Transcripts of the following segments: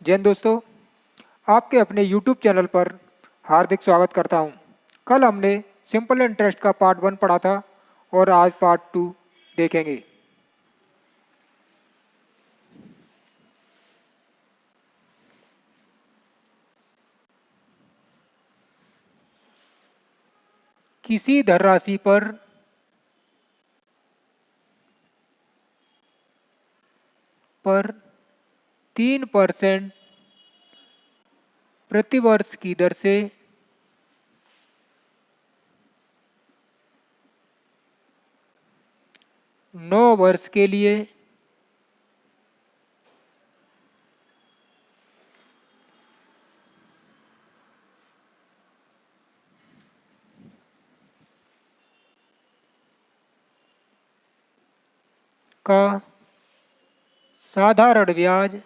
जैन दोस्तों, आपके अपने YouTube चैनल पर हार्दिक स्वागत करता हूं। कल हमने सिंपल इंटरेस्ट का पार्ट 1 पढ़ा था और आज पार्ट 2 देखेंगे। किसी धनराशि पर 3% प्रति वर्ष की दर से 9 वर्ष के लिए का साधारण ब्याज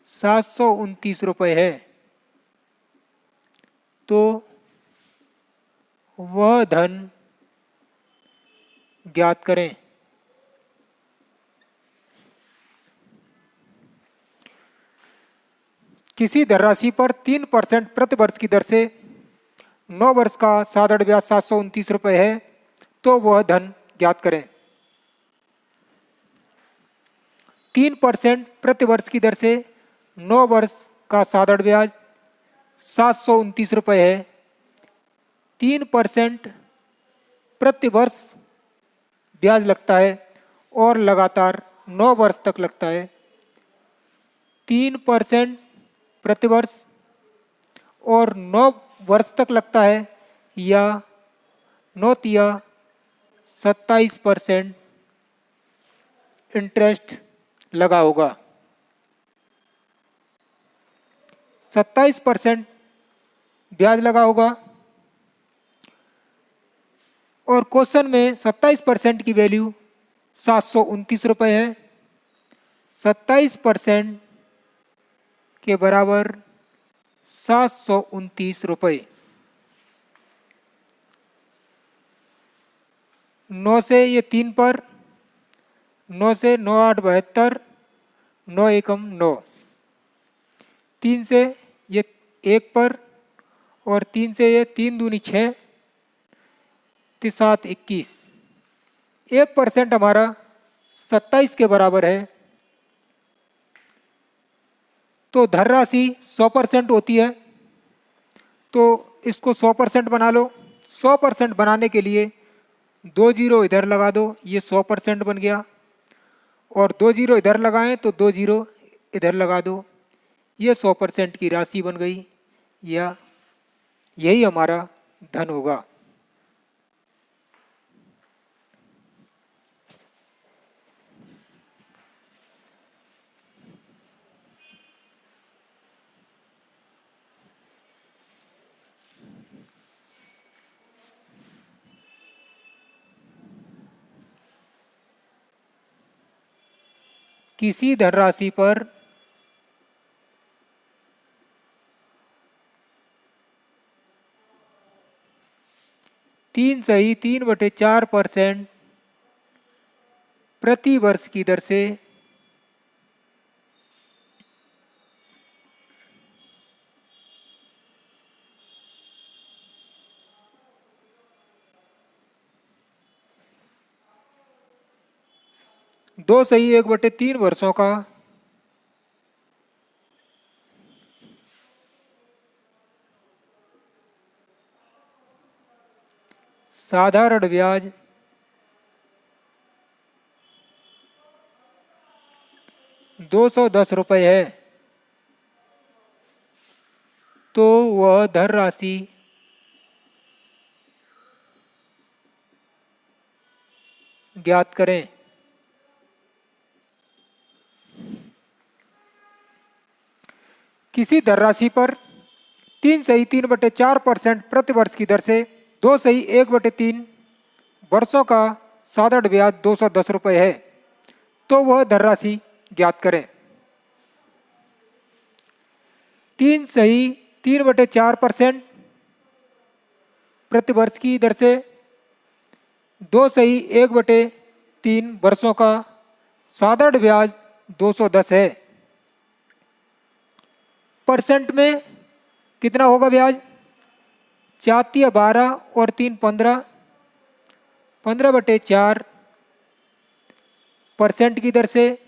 729 रुपये है, तो वह धन ज्ञात करें। किसी धनराशि पर 3% प्रति वर्ष की दर से 9 वर्ष का साधारण ब्याज 729 रुपये है, तो वह धन ज्ञात करें। 3% प्रति वर्ष की दर से 9 वर्ष का साधारण ब्याज 729 रुपये है। 3% प्रति वर्ष ब्याज लगता है और लगातार 9 वर्ष तक लगता है। 3% प्रति वर्ष और 9 वर्ष तक लगता है, या 9 तिया 27% इंटरेस्ट लगा होगा। 27% ब्याज लगा होगा और क्वेश्चन में 27% की वैल्यू 729 रुपये है। 27% के बराबर 729 रुपये। 9 से ये 3 पर, 9 से 9 8 72, 9 एकम 9, 3 से ये 1 पर और 3 से ये 3 दूनी 6, 7 21। 1% हमारा 27 के बराबर है, तो धनराशि 100% होती है, तो इसको 100% बना लो। 100% बनाने के लिए 2 जीरो इधर लगा दो, ये 100% बन गया, और 2 जीरो इधर लगाएं तो 2 जीरो इधर लगा दो, ये 100% की राशि बन गई, या यही हमारा धन होगा। किसी धनराशि पर 3.4% प्रति वर्ष की दर से 2.1/3 वर्षों का साधारण ब्याज 210 रुपये है, तो वह धनराशि ज्ञात करें। किसी धनराशि पर 3.4% प्रति वर्ष की दर से 2.1/3 वर्षों का साधारण ब्याज 210 रुपये है, तो वह धनराशि ज्ञात करें। 3.4% प्रति वर्ष की दर से 2.1/3 3 वर्षों का साधारण ब्याज 210 है। परसेंट में कितना होगा ब्याज? 4 12 और 3 15, 15/4 परसेंट की दर से,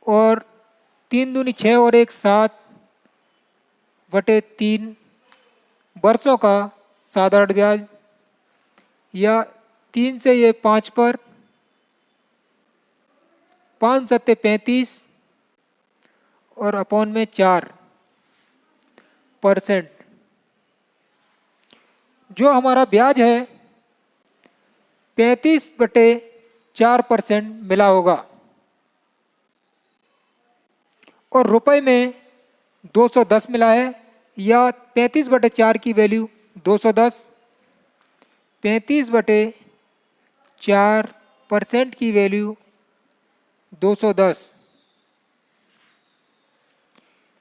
और 3 दूनी 6 और 1 7/3 वर्षों का साधारण ब्याज, या 3 से ये 5 पर, 5 7 35 और अपॉन में 4%। जो हमारा ब्याज है 35/4% मिला होगा, और रुपए में 210 मिला है, या 35/4 की वैल्यू 210, 35/4% की वैल्यू 210,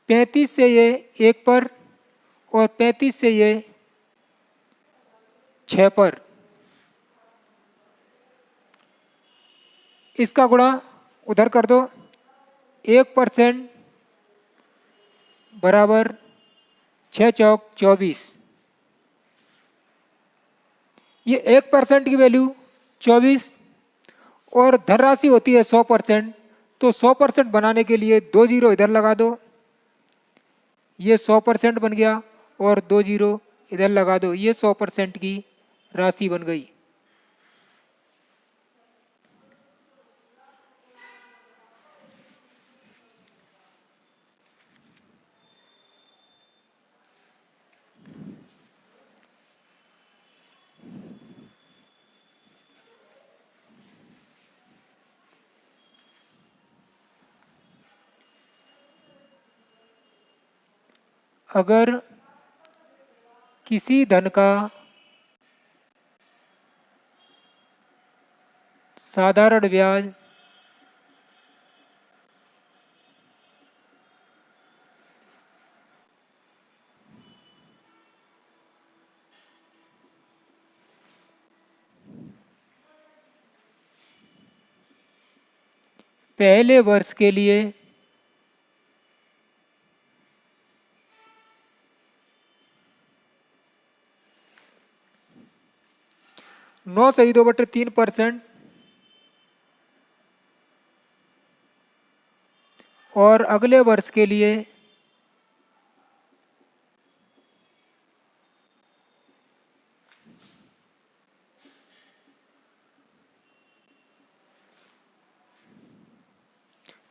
35 से ये 1 पर और 35 से ये 6 पर, इसका गुणा उधर कर दो। 1% बराबर 6 चौक 24। ये 1% की वैल्यू 24 और धनराशि होती है 100%, तो 100% बनाने के लिए 2 जीरो इधर लगा दो, ये 100% बन गया, और 2 जीरो इधर लगा दो, ये 100% की राशि बन गई। अगर किसी धन का साधारण ब्याज पहले वर्ष के लिए 9.2/3% और अगले वर्ष के लिए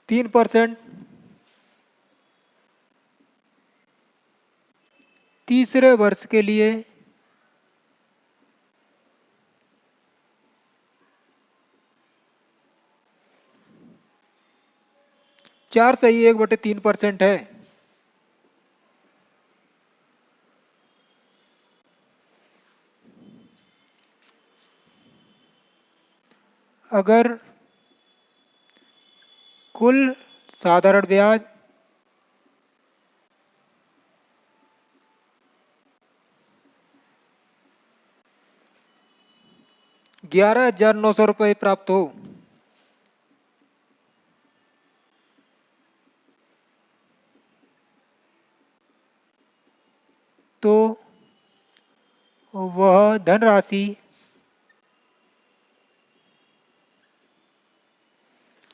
3%, तीसरे वर्ष के लिए 4.1/3% है। अगर कुल साधारण ब्याज 11,900 रुपये प्राप्त हो, तो वह धनराशि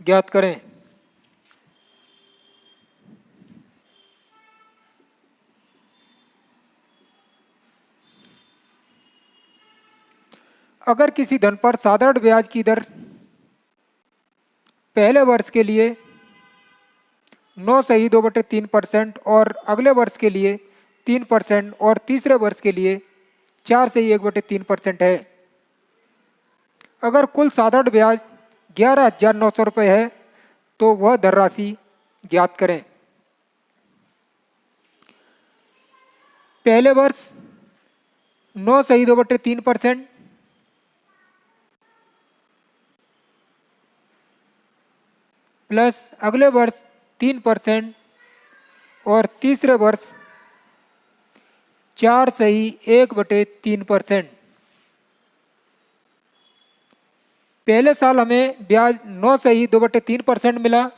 ज्ञात करें। अगर किसी धन पर साधारण ब्याज की दर पहले वर्ष के लिए 9.2/3% और अगले वर्ष के लिए 3% और तीसरे वर्ष के लिए 4.1/3% है, अगर कुल साधारण ब्याज 11,900 रुपये है, तो वह धनराशि ज्ञात करें। पहले वर्ष 9.2/3% प्लस अगले वर्ष 3% और तीसरे वर्ष 4.1/3%। पहले साल हमें ब्याज 9 सही 2/3% मिला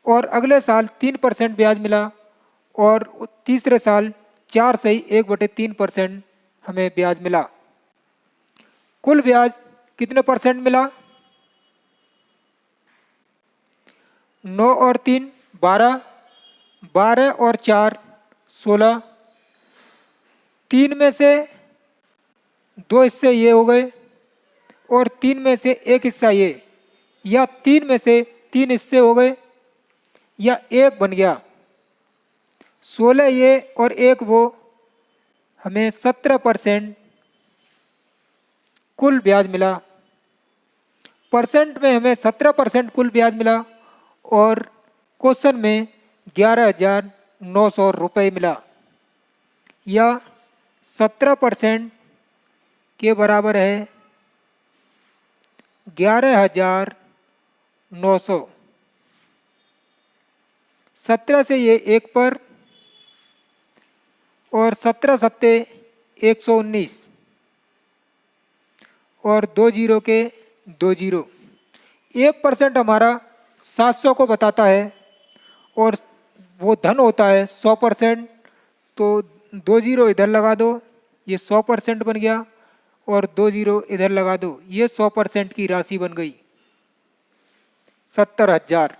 और अगले साल 3% ब्याज मिला और तीसरे साल 4 सही 1/3% हमें ब्याज मिला। कुल ब्याज कितने परसेंट मिला? 9 और 3 12, 12 और 4 16, 3 में से 2 हिस्से ये हो गए और 3 में से 1 हिस्सा ये, या 3 में से 3 हिस्से हो गए या 1 बन गया। 16 ये और 1 वो, हमें 17% कुल ब्याज मिला। परसेंट में हमें 17% कुल ब्याज मिला और क्वेश्चन में 11,900 रुपये मिला, या 17% के बराबर है 11,900। 17 से ये 1 पर और 17 सत्ते 119 और 2 जीरो के 2 जीरो। 1% हमारा 700 को बताता है और वो धन होता है 100%, तो 2 जीरो इधर लगा दो, ये 100% बन गया और 2 जीरो इधर लगा दो, ये 100% की राशि बन गई 70,000।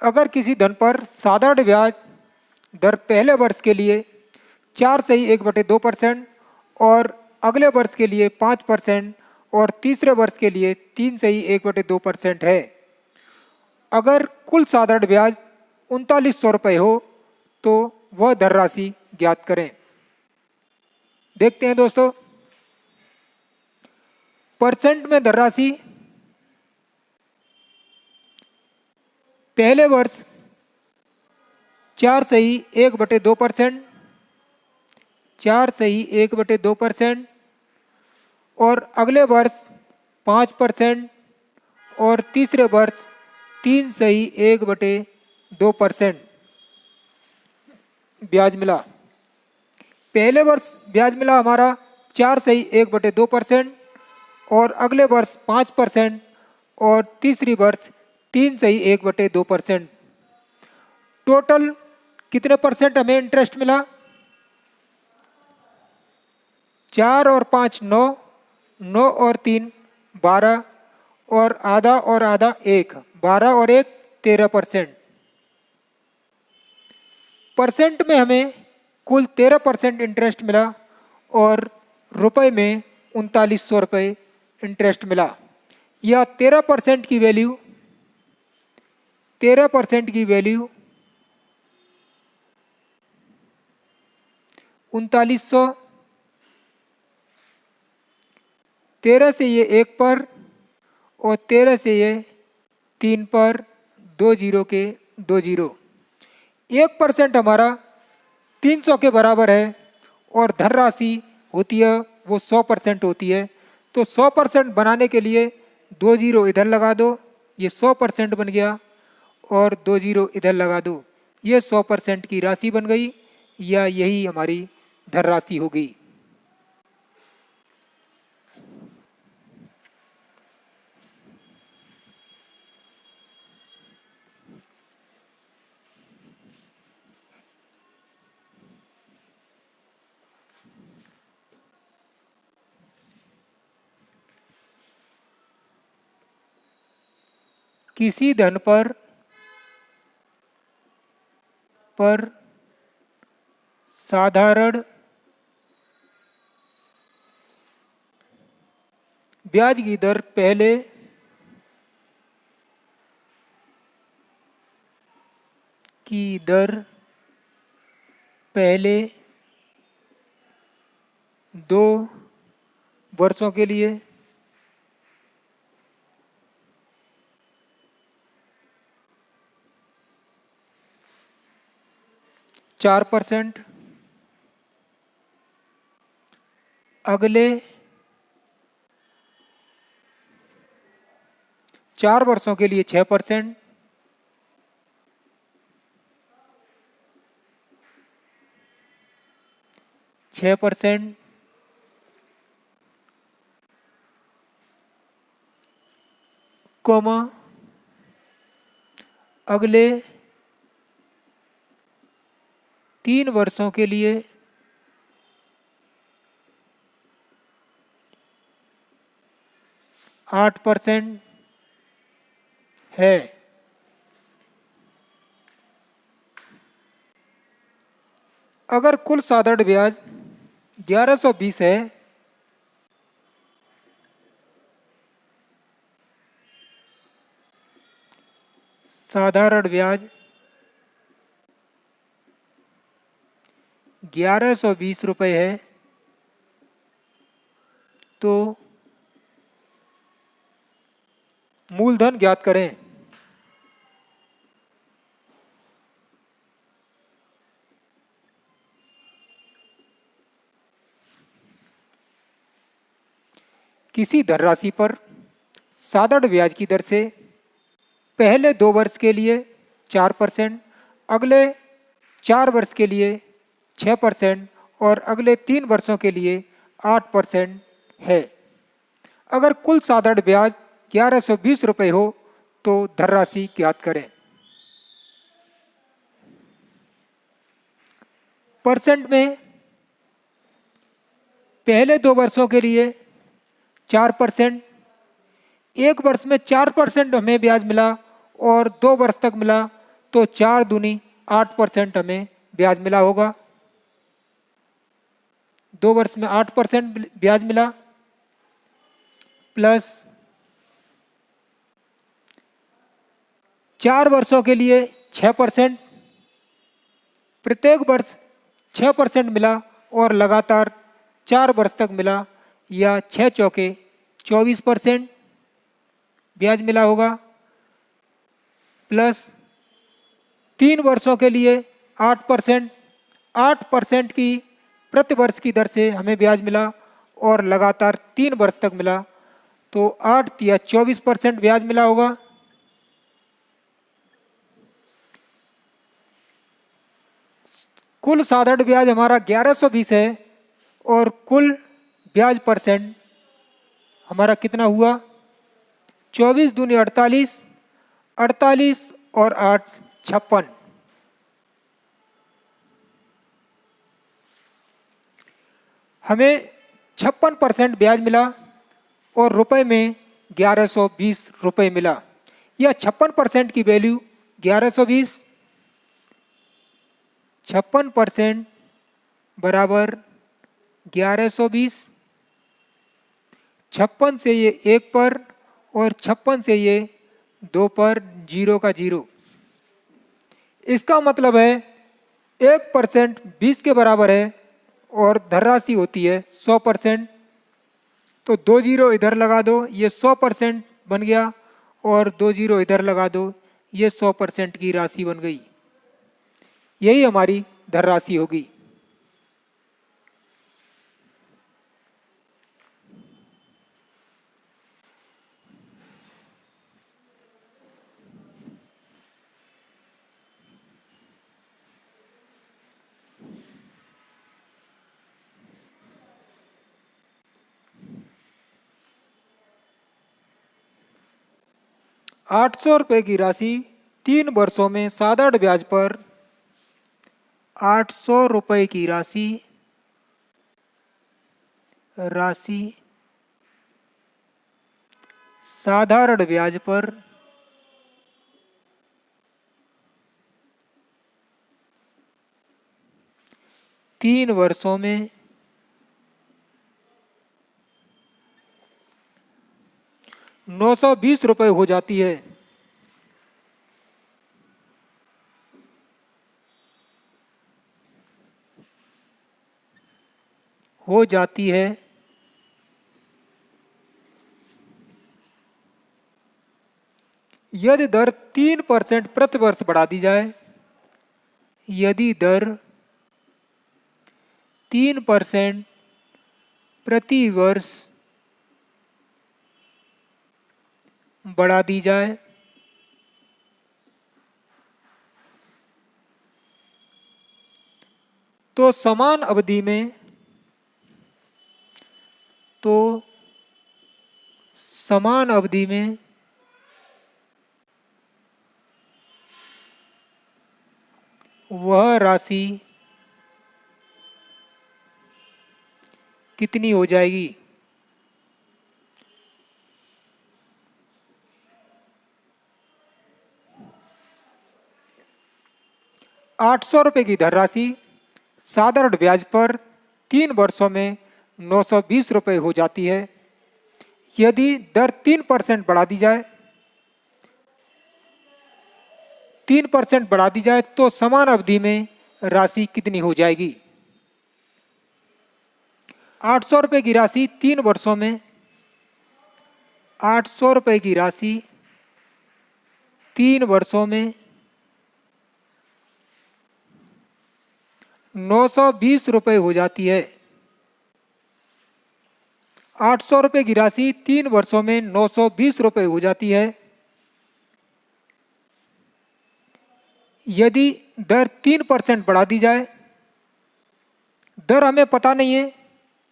अगर किसी धन पर साधारण ब्याज दर पहले वर्ष के लिए 4 सही 1/2% और अगले वर्ष के लिए 5% और तीसरे वर्ष के लिए 3 सही 1/2% है, अगर कुल साधारण ब्याज 3900 रुपये हो तो वह धनराशि ज्ञात करें। देखते हैं दोस्तों, परसेंट में धनराशि पहले वर्ष 4 सही 1/2%, 4 सही 1/2% और अगले वर्ष 5% और तीसरे वर्ष 3 सही 1/2% ब्याज मिला। पहले वर्ष ब्याज मिला हमारा 4 सही 1/2% और अगले वर्ष 5% और तीसरी वर्ष 3 सही 1/2%। टोटल कितने परसेंट हमें इंटरेस्ट मिला? 4 और 5 9, 9 और 3 12 और आधा 1, 12 और 1 13%। परसेंट में हमें कुल 13% इंटरेस्ट मिला और रुपए में 3900 रुपये इंटरेस्ट मिला, या 13% की वैल्यू 3900, 13 से ये 1 पर और 13 से ये 3 पर, 2 जीरो के 2 जीरो। 1% हमारा 300 के बराबर है और धनराशि होती है वो 100% होती है, तो 100% बनाने के लिए 2 जीरो इधर लगा दो, ये 100% बन गया और 2 जीरो इधर लगा दो, ये 100% की राशि बन गई, या यही हमारी धनराशि होगी। किसी धन पर साधारण ब्याज की दर पहले 2 वर्षों के लिए 4%, अगले 4 वर्षों के लिए 6%, 6%, कोमा अगले 3 वर्षों के लिए 8% है। अगर कुल साधारण ब्याज 1120 है साधारण ब्याज 1120 रुपये है तो मूलधन ज्ञात करें। किसी धनराशि पर साधारण ब्याज की दर से पहले 2 वर्ष के लिए 4%, अगले 4 वर्ष के लिए 6% और अगले 3 वर्षों के लिए 8% है। अगर कुल साधारण ब्याज 1120 रुपये हो तो धनराशि ज्ञात करें। परसेंट में पहले 2 वर्षों के लिए 4%, 1 वर्ष में 4% हमें ब्याज मिला और 2 वर्ष तक मिला तो 4 दूनी 8% हमें ब्याज मिला होगा। 2 वर्ष में 8% ब्याज मिला प्लस 4 वर्षों के लिए 6%, प्रत्येक वर्ष 6% मिला और लगातार 4 वर्ष तक मिला या 6 चौके 24% ब्याज मिला होगा प्लस 3 वर्षों के लिए 8%, 8% की प्रति वर्ष की दर से हमें ब्याज मिला और लगातार 3 वर्ष तक मिला तो 8 या 24% ब्याज मिला होगा। कुल साधारण ब्याज हमारा 1120 है और कुल ब्याज परसेंट हमारा कितना हुआ 24 दूनी 48, 48 और 8 56। हमें 56% ब्याज मिला और रुपए में 1120 रुपये मिला। यह 56% की वैल्यू 1120, 56% बराबर 1120, 56 से ये 1 पर और 56 से ये 2 पर, 0 का 0। इसका मतलब है 1% 20 के बराबर है और धनराशि होती है 100%। तो 2 जीरो इधर लगा दो, ये 100% बन गया और 2 जीरो इधर लगा दो, ये 100% की राशि बन गई। यही हमारी धनराशि होगी। ₹800 की राशि 3 वर्षों में साधारण ब्याज पर ₹800 की राशि साधारण ब्याज पर 3 वर्षों में 920 रुपये हो जाती है। यदि दर 3% प्रति वर्ष बढ़ा दी जाए, यदि दर 3% प्रति वर्ष बढ़ा दी जाए तो समान अवधि में वह राशि कितनी हो जाएगी? 800 रुपये की धनराशि साधारण ब्याज पर 3 वर्षों में 920 रुपये हो जाती है। यदि दर 3% बढ़ा दी जाए, 3% बढ़ा दी जाए तो समान अवधि में राशि कितनी हो जाएगी? 800 रुपये की राशि 3 वर्षों में, 800 रुपये की राशि 3 वर्षों में 920 रुपये हो जाती है। 800 रुपये की राशि 3 वर्षों में 920 रुपये हो जाती है। यदि दर 3% बढ़ा दी जाए, दर हमें पता नहीं है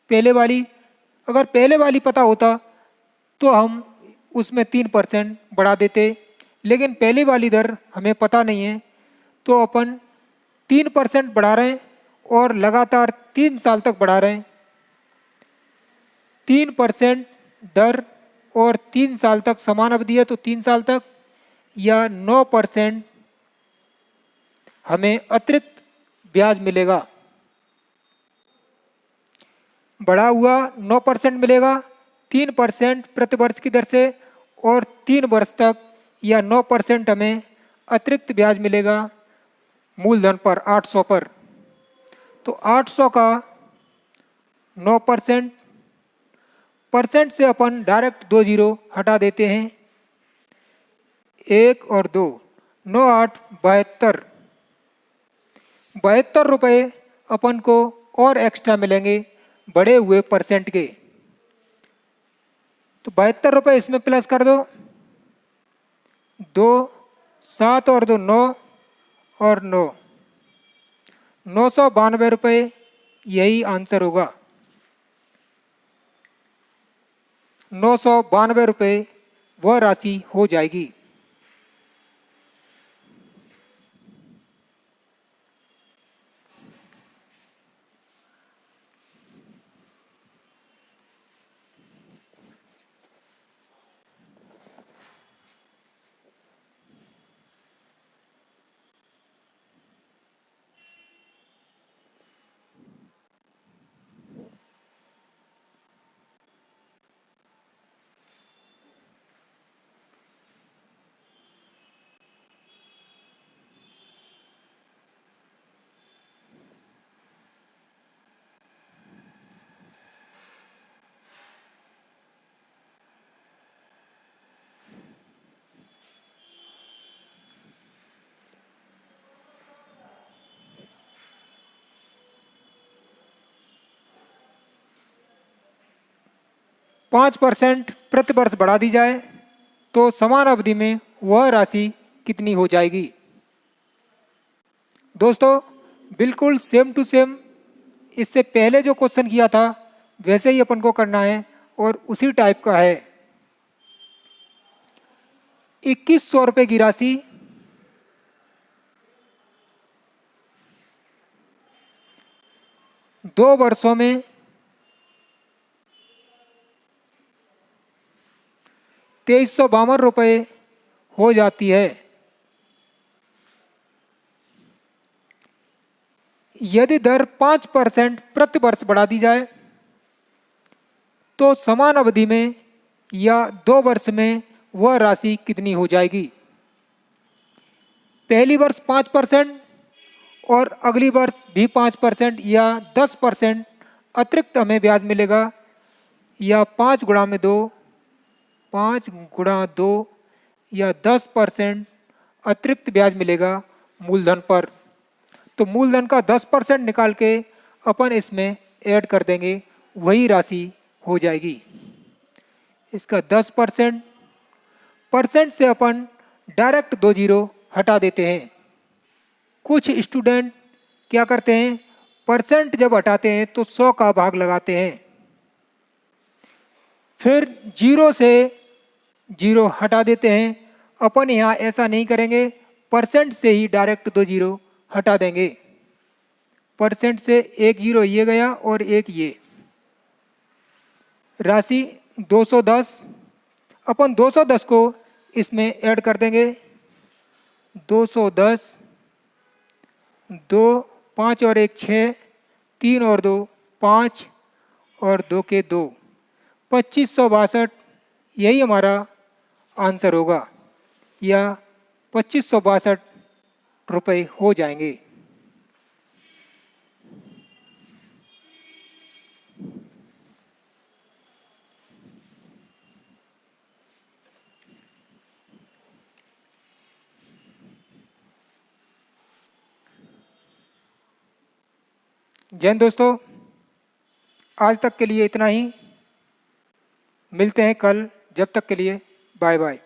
पहले वाली, अगर पहले वाली पता होता तो हम उसमें 3% बढ़ा देते, लेकिन पहली वाली दर हमें पता नहीं है तो अपन 3% बढ़ा रहे हैं और लगातार 3 साल तक बढ़ा रहे हैं। 3% दर और 3 साल तक समान अवधि है तो 3 साल तक, या 9% हमें अतिरिक्त ब्याज मिलेगा, बढ़ा हुआ 9% मिलेगा 3% प्रति वर्ष की दर से, और 3 वर्ष तक या 9% हमें अतिरिक्त ब्याज मिलेगा मूलधन पर 800 पर। तो 800 का 9% परसेंट से अपन डायरेक्ट 2 जीरो हटा देते हैं, 1 और 2, 9 8 72, 72 रुपये अपन को और एक्स्ट्रा मिलेंगे बढ़े हुए परसेंट के। तो 72 रुपये इसमें प्लस कर दो, 2 7 और 2 9 और 9, 992 रुपये यही आंसर होगा। 992 रुपये वह राशि हो जाएगी। पाँच % प्रति वर्ष बढ़ा दी जाए तो समान अवधि में वह राशि कितनी हो जाएगी? दोस्तों बिल्कुल सेम टू सेम इससे पहले जो क्वेश्चन किया था वैसे ही अपन को करना है और उसी टाइप का है। 2100 रुपये की राशि 2 वर्षों में 2352 रुपये हो जाती है। यदि दर 5% प्रति वर्ष बढ़ा दी जाए तो समान अवधि में या 2 वर्ष में वह राशि कितनी हो जाएगी। पहली वर्ष 5% और अगली वर्ष भी 5% या 10% अतिरिक्त हमें ब्याज मिलेगा, या 5 गुणा में 2, 5 गुणा 2 या 10% अतिरिक्त ब्याज मिलेगा मूलधन पर। तो मूलधन का 10% निकाल के अपन इसमें ऐड कर देंगे, वही राशि हो जाएगी। इसका 10% से अपन डायरेक्ट 2 जीरो हटा देते हैं। कुछ स्टूडेंट क्या करते हैं, परसेंट जब हटाते हैं तो 100 का भाग लगाते हैं, फिर 0 से 0 हटा देते हैं। अपन यहाँ ऐसा नहीं करेंगे, परसेंट से ही डायरेक्ट 2 जीरो हटा देंगे। परसेंट से 1 जीरो ये गया और 1 ये, राशि 210। अपन 210 को इसमें ऐड कर देंगे। 210, 2, 5 और 1 6, 3 और 2 5 और 2 के 2, 2562 यही हमारा आंसर होगा, या 2562 रुपये हो जाएंगे। जय हिंद दोस्तों, आज तक के लिए इतना ही। मिलते हैं कल, जब तक के लिए बाय बाय।